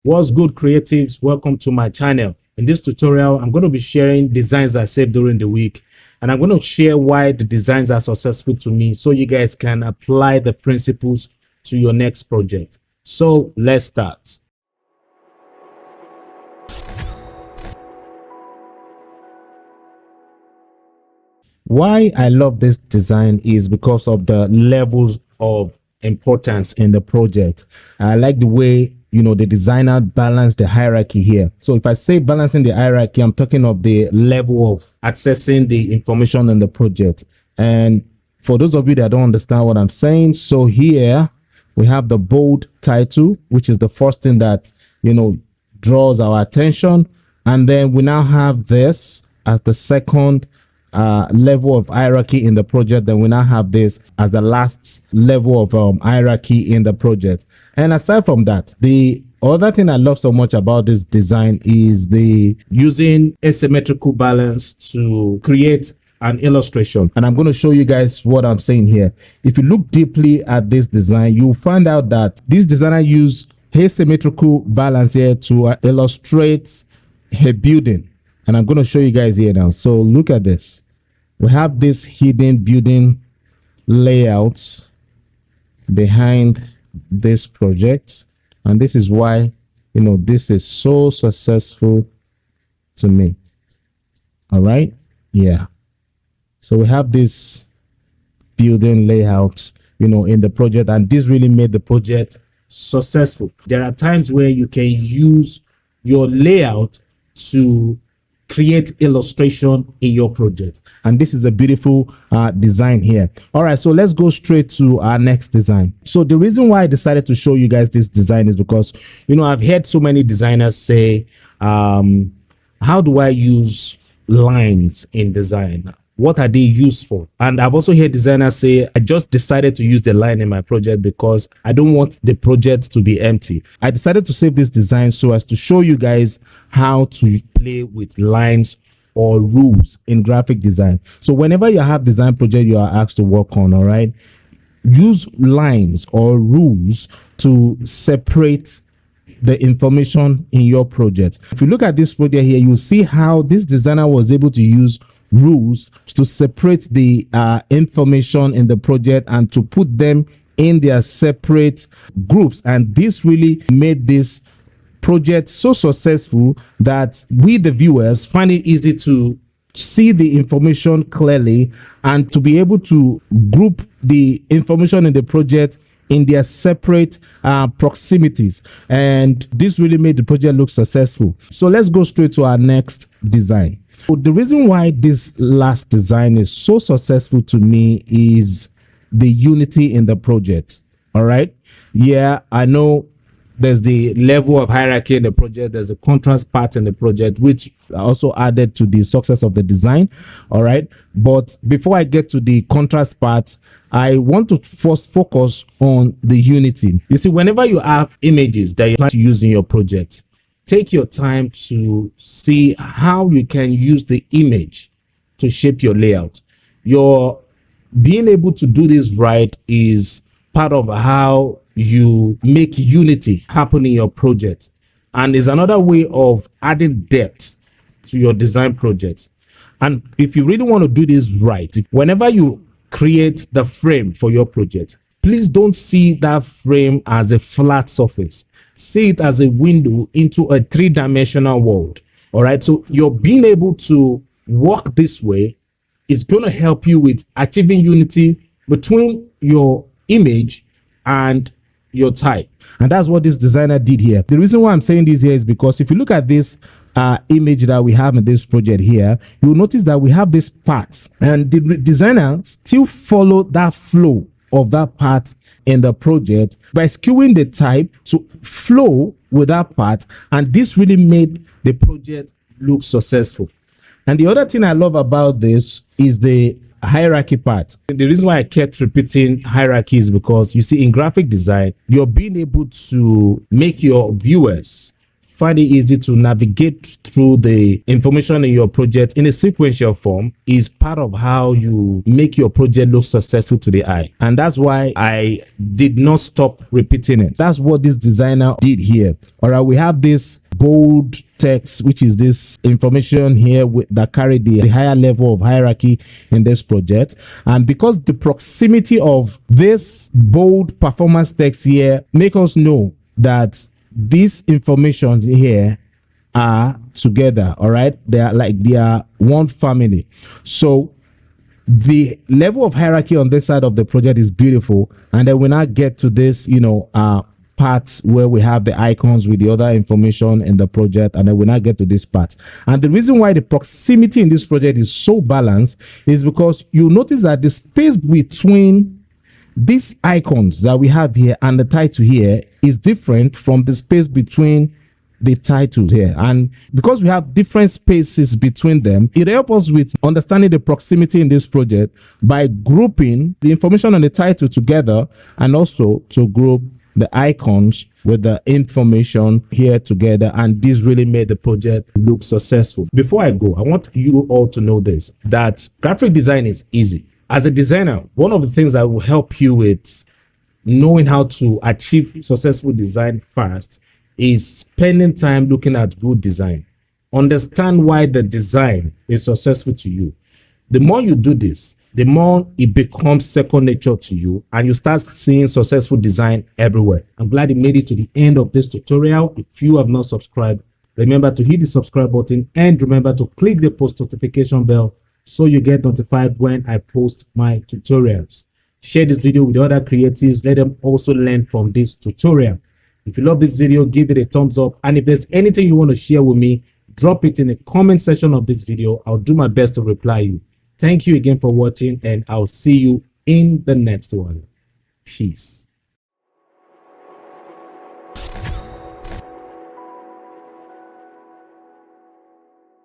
What's good, creatives? Welcome to my channel. In this tutorial, I'm going to be sharing designs I saved during the week, and I'm going to share why the designs are successful to me so you guys can apply the principles to your next project. So let's start. Why I love this design is because of the levels of importance in the project. I like the way the designer balanced the hierarchy here. So if I say balancing the hierarchy, I'm talking of the level of accessing the information in the project. And for those of you that don't understand what I'm saying, so here we have the bold title, which is the first thing that draws our attention, and then we now have this as the second level of hierarchy in the project. Then we now have this as the last level of hierarchy in the project. And aside from that, the other thing I love so much about this design is the using asymmetrical balance to create an illustration. And I'm going to show you guys what I'm saying here. If you look deeply at this design, you'll find out that this designer used asymmetrical balance here to illustrate a building. And I'm going to show you guys here now. So look at this. We have this hidden building layouts behind this project. And this is why, this is so successful to me. All right. Yeah. So we have this building layout, in the project. And this really made the project successful. There are times where you can use your layout to create illustration in your project, and this is a beautiful design here. All right, so let's go straight to our next design. So the reason why I decided to show you guys this design is because I've heard so many designers say, how do I use lines in design? What are they used for? And I've also heard designers say, I just decided to use the line in my project because I don't want the project to be empty. I decided to save this design so as to show you guys how to play with lines or rules in graphic design. So whenever you have design project you are asked to work on, all right, use lines or rules to separate the information in your project. If you look at this project here, you see how this designer was able to use rules to separate the information in the project and to put them in their separate groups. And this really made this project so successful that we, the viewers, find it easy to see the information clearly and to be able to group the information in the project in their separate proximities. And this really made the project look successful. So let's go straight to our next design. So the reason why this last design is so successful to me is the unity in the project. All right. Yeah, I know there's the level of hierarchy in the project. There's the contrast part in the project, which also added to the success of the design. All right. But before I get to the contrast part, I want to first focus on the unity. You see, whenever you have images that you plan to use in your project, take your time to see how you can use the image to shape your layout. Your being able to do this right is part of how you make unity happen in your project, and is another way of adding depth to your design project. And if you really want to do this right, whenever you create the frame for your project, please don't see that frame as a flat surface. See it as a window into a three-dimensional world. All right. So you're being able to work this way is going to help you with achieving unity between your image and your type. And that's what this designer did here. The reason why I'm saying this here is because if you look at this image that we have in this project here, you'll notice that we have this part, and the designer still followed that flow of that part in the project by skewing the type to flow with that part, and this really made the project look successful. And the other thing I love about this is the hierarchy part. The reason why I kept repeating hierarchy is because you see, in graphic design, you're being able to make your viewers find it easy to navigate through the information in your project in a sequential form is part of how you make your project look successful to the eye. And that's why I did not stop repeating it. That's what this designer did here. All right, we have this bold text, which is this information here that carry the higher level of hierarchy in this project. And because the proximity of this bold performance text here make us know that these information here are together. All right, they are one family. So the level of hierarchy on this side of the project is beautiful. And then we now get to this, part where we have the icons with the other information in the project, and then we now get to this part. And the reason why the proximity in this project is so balanced is because you notice that the space between these icons that we have here and the title here is different from the space between the titles here. And because we have different spaces between them, it helps us with understanding the proximity in this project by grouping the information on the title together, and also to group the icons with the information here together. And this really made the project look successful. Before I go, I want you all to know this, that graphic design is easy. As a designer, one of the things that will help you with knowing how to achieve successful design fast is spending time looking at good design. Understand why the design is successful to you. The more you do this, the more it becomes second nature to you, and you start seeing successful design everywhere. I'm glad you made it to the end of this tutorial. If you have not subscribed, remember to hit the subscribe button, and remember to click the post notification bell so you get notified when I post my tutorials. Share this video with other creatives. Let them also learn from this tutorial. If you love this video, give it a thumbs up. And if there's anything you want to share with me, drop it in the comment section of this video. I'll do my best to reply you. Thank you again for watching, and I'll see you in the next one. Peace.